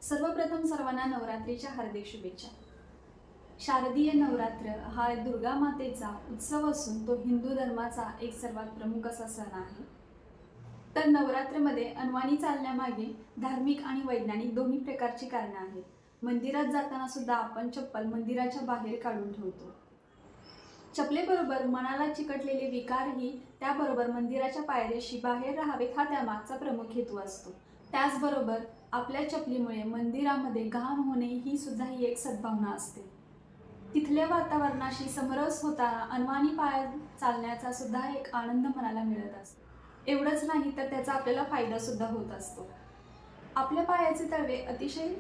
सर्वप्रथम सर्वांना नवरात्रीच्या हार्दिक शुभेच्छा. शारदीय नवरात्र हा दुर्गा मातेचा उत्सव असून तो हिंदू धर्माचा एक सर्वात प्रमुख असा सण आहे. तर नवरात्रमध्ये अनवाणी चालण्यामागे धार्मिक आणि वैज्ञानिक दोन्ही प्रकारची कारणे आहेत. मंदिरात जाताना सुद्धा आपण चप्पल मंदिराच्या बाहेर काढून ठेवतो. चपलेबरोबर मनाला चिकटलेले विकारही त्याबरोबर मंदिराच्या पायऱ्याशी बाहेर राहावेत हा त्यामागचा प्रमुख हेतू असतो. त्याचबरोबर आपल्या चपलीमुळे मंदिरामध्ये घाण होणे ही सुद्धा एक सद्भावना असते. तिथल्या वातावरणाशी समरस होताना अनवाणी पायात चालण्याचा सुद्धा एक आनंद मनाला मिळत असतो. एवढंच नाही तर त्याचा आपल्याला फायदा सुद्धा होत असतो. आपल्या पायाचे तळवे अतिशय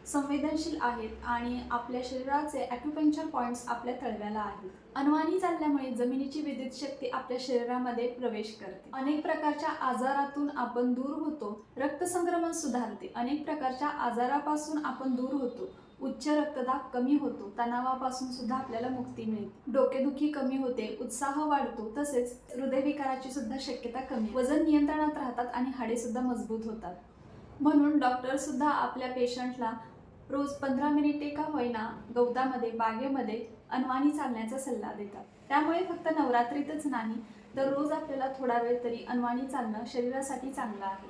संवेदनशील आहेत आणि आपल्या शरीराचे ॲक्युपंक्चर पॉईंट्स आपल्या तळव्याला आहेत. अनवाणी चालल्यामुळे जमिनीची विद्युत शक्ती आपल्या शरीरामध्ये प्रवेश करते. अनेक प्रकारच्या आजारातून आपण दूर होतो. रक्तसंक्रमण सुधारते. अनेक प्रकारच्या आजारापासून आपण दूर होतो. उच्च रक्तदाब कमी होतो. तणावापासून सुद्धा आपल्याला मुक्ती मिळते. डोकेदुखी कमी होते. उत्साह वाढतो. तसेच हृदयविकाराची सुद्धा शक्यता कमी. वजन नियंत्रणात राहतात आणि हाडे सुद्धा मजबूत होतात. म्हणून डॉक्टर सुद्धा आपल्या पेशंटला रोज 15 मिनिटे का होईना गवतामध्ये बागेमध्ये अनवाणी चालण्याचा सल्ला देतात. त्यामुळे फक्त नवरात्रीतच नाही तर रोज आपल्याला थोडा वेळ तरी अनवाणी चालणं शरीरासाठी चांगलं आहे.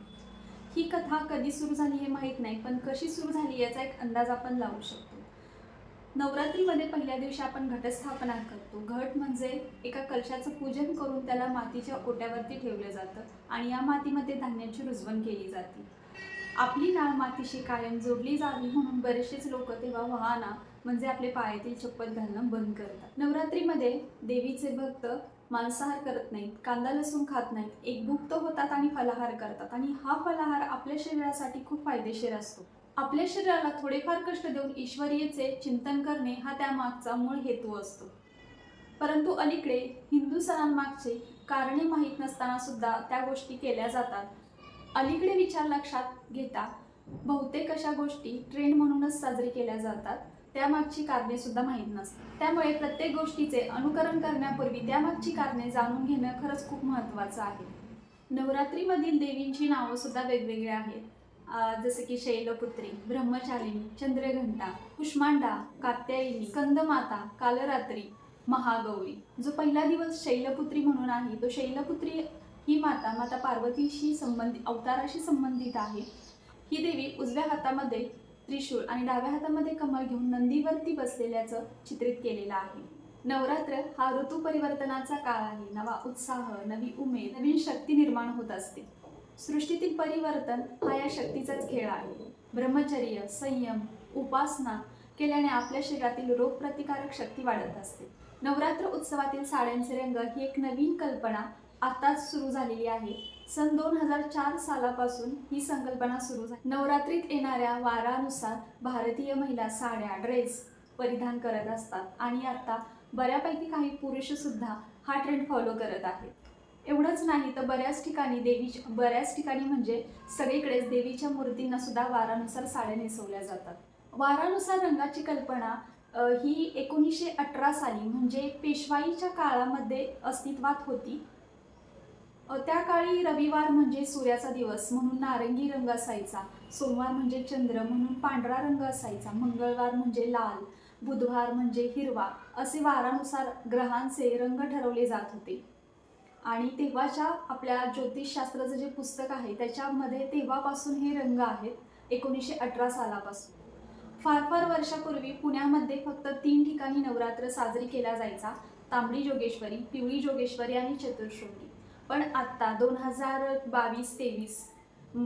ही कथा कधी सुरू झाली हे माहीत नाही, पण कशी सुरू झाली याचा एक अंदाज आपण लावू शकतो. नवरात्रीमध्ये पहिल्या दिवशी आपण घटस्थापना करतो. घट म्हणजे एका कलशाचं पूजन करून त्याला मातीच्या ओट्यावरती ठेवलं जातं आणि या मातीमध्ये धान्याची रुजवण केली जाते. आपली नाळ मातीशी कायम जोडली जावी म्हणून बरेचसेच लोक तेव्हा वाहना म्हणजे आपले पायातील चप्पल घालणं बंद करतात. नवरात्रीमध्ये देवीचे भक्त मांसाहार करत नाहीत, कांदा लसूण खात नाहीत, एकभुक्त होतात आणि फलाहार करतात आणि हा फलाहार आपल्या शरीरासाठी खूप फायदेशीर असतो. आपल्या शरीराला थोडेफार कष्ट देऊन ईश्वरीयेचे चिंतन करणे हा त्यामागचा मूळ हेतू असतो. परंतु अलीकडे हिंदू सणांमागचे कारणे माहीत नसताना सुद्धा त्या गोष्टी केल्या जातात. अलीकडे विचार लक्षात घेता बहुतेक अशा गोष्टी ट्रेंड म्हणूनच साजरी केल्या जातात. त्यामागची कारणे सुद्धा माहीत नसतात. त्यामुळे प्रत्येक गोष्टीचे अनुकरण करण्यापूर्वी त्यामागची कारणे जाणून घेणं खरंच खूप महत्त्वाचं आहे. नवरात्रीमधील देवींची नावं सुद्धा वेगवेगळी आहेत. जसे की शैलपुत्री, ब्रह्मचारिणी, चंद्रघंटा, कुष्मांडा, कात्यायनी, स्कंदमाता, कालरात्री, महागौरी. जो पहिला दिवस शैलपुत्री म्हणून आहे तो शैलपुत्री ही माता पार्वतीशी अवताराशी संबंधित आहे. ही देवी उजव्या हातामध्ये त्रिशूळ आणि डाव्या हातामध्ये कमळ घेऊन नंदीवरती बसलेल्याचं चित्रित केलेलं आहे. नवरात्र हा ऋतू परिवर्तनाचा काळ आहे. नवा उत्साह, नवी उमेद, नवीन शक्ती निर्माण होत असते. सृष्टीतील परिवर्तन हा या शक्तीचाच खेळ आहे. ब्रह्मचर्य, संयम, उपासना केल्याने आपल्या शरीरातील रोगप्रतिकारक शक्ती वाढत असते. नवरात्र उत्सवातील साड्यांचे रंग ही एक नवीन कल्पना आताच सुरू झालेली आहे. सन 2004 सालापासून ही संकल्पना सुरू झाली. नवरात्रीत येणाऱ्या वारानुसार भारतीय महिला साड्या, ड्रेस परिधान करत असतात आणि आता बऱ्यापैकी काही पुरुष सुद्धा हा ट्रेंड फॉलो करत आहेत. एवढंच नाही तर बऱ्याच ठिकाणी म्हणजे सगळीकडेच देवीच्या मूर्तींना सुद्धा वारानुसार साड्या नेसवल्या जातात. वारानुसार रंगाची कल्पना ही 1918 साली म्हणजे पेशवाईच्या काळामध्ये अस्तित्वात होती. त्या काळी रविवार म्हणजे सूर्याचा दिवस म्हणून नारंगी रंग असायचा, सोमवार म्हणजे चंद्र म्हणून पांढरा रंग असायचा, मंगळवार म्हणजे लाल, बुधवार म्हणजे हिरवा असे वारानुसार ग्रहांचे रंग ठरवले जात होते. आणि तेव्हाच्या आपल्या ज्योतिषशास्त्राचं जे पुस्तक आहे त्याच्यामध्ये तेव्हापासून हे रंग आहेत. 1918 सालापासून. फार वर्षापूर्वी पुण्यामध्ये फक्त 3 ठिकाणी नवरात्र साजरी केला जायचा. तांबडी जोगेश्वरी, पिवळी जोगेश्वरी आणि चतुर्श्रुंगी. पण आत्ता 2022-23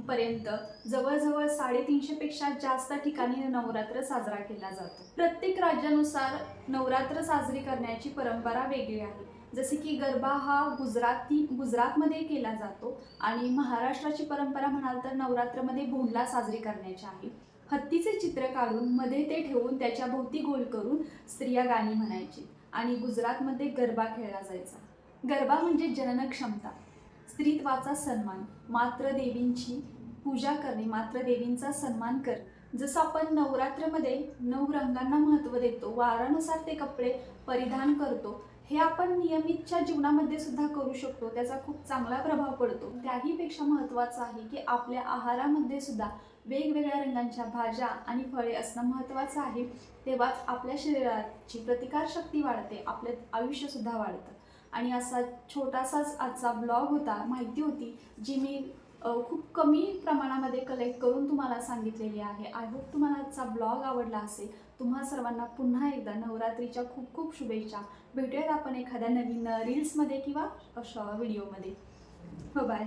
पर्यंत जवळजवळ 350 पेक्षा जास्त ठिकाणी नवरात्र साजरा केला जातो. प्रत्येक राज्यानुसार नवरात्र साजरी करण्याची परंपरा वेगळी आहे. जसे की गरबा हा गुजरातमध्ये केला जातो आणि महाराष्ट्राची परंपरा म्हणाल तर नवरात्रमध्ये भोंडला साजरी करण्याची आहे. हत्तीचे चित्र काढून मध्ये ते ठेवून त्याच्या भोवती गोल करून स्त्रिया गाणी म्हणायची आणि गुजरातमध्ये गरबा खेळला जायचा. गरबा म्हणजे जनन क्षमता, स्त्रीत्वाचा सन्मान, मातृदेवींची पूजा करणे, मातृदेवींचा सन्मान करणे. जसं आपण नवरात्रमध्ये 9 रंगांना महत्त्व देतो, वारानुसार ते कपडे परिधान करतो, हे आपण नियमितच्या जीवनामध्ये सुद्धा करू शकतो. त्याचा खूप चांगला प्रभाव पडतो. त्याहीपेक्षा महत्त्वाचं आहे की आपल्या आहारामध्ये सुद्धा वेगवेगळ्या रंगांच्या भाज्या आणि फळे असणं महत्त्वाचं आहे. तेव्हाच आपल्या शरीराची प्रतिकारशक्ती वाढते, आपलं आयुष्यसुद्धा वाढतं. आणि असा छोटासाच आजचा ब्लॉग होता, माहिती होती जी मी खूप कमी प्रमाणामध्ये कलेक्ट करून तुम्हाला सांगितलेली आहे. आय होप तुम्हाला आजचा ब्लॉग आवडला असेल. तुम्हा सर्वांना पुन्हा एकदा नवरात्रीच्या खूप खूप शुभेच्छा. भेटूयात आपण एखाद्या नवीन रील्समध्ये किंवा व्हिडिओमध्ये. बाय.